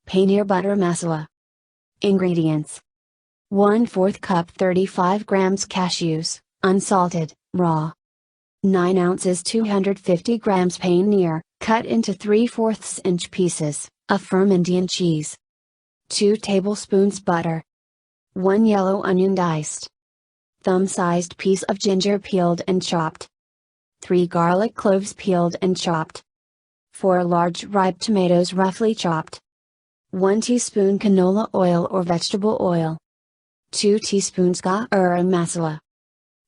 Paneer Butter Masala. Ingredients: 1/4 cup 35 grams cashews, unsalted, raw. 9 ounces 250 grams paneer, cut into 3/4 inch pieces, a firm Indian cheese. 2 tablespoons butter. 1 yellow onion diced. Thumb-sized piece of ginger peeled and chopped. 3 garlic cloves peeled and chopped. 4 large ripe tomatoes roughly chopped. 1 teaspoon canola oil or vegetable oil. 2 teaspoons garam masala.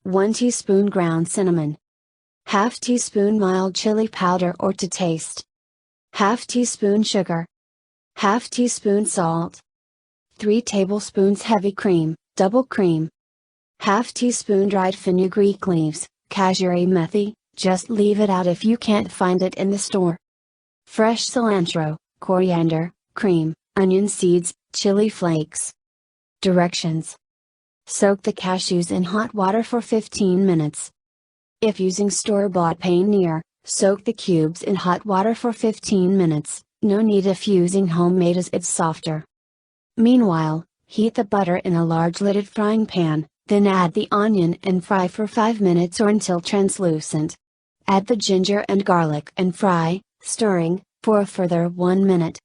1 teaspoon ground cinnamon. Half teaspoon mild chili powder or to taste. Half teaspoon sugar. Half teaspoon salt. 3 tablespoons heavy cream, double cream. Half teaspoon dried fenugreek leaves, kasuri methi, just leave it out if you can't find it in the store. Fresh cilantro, coriander, cream, onion seeds, chili flakes. Directions: soak the cashews in hot water for 15 minutes. If using store-bought paneer, soak the cubes in hot water for 15 minutes, no need if using homemade as it's softer. Meanwhile, heat the butter in a large lidded frying pan, then add the onion and fry for 5 minutes or until translucent. Add the ginger and garlic and fry, stirring, for a further 1 minute.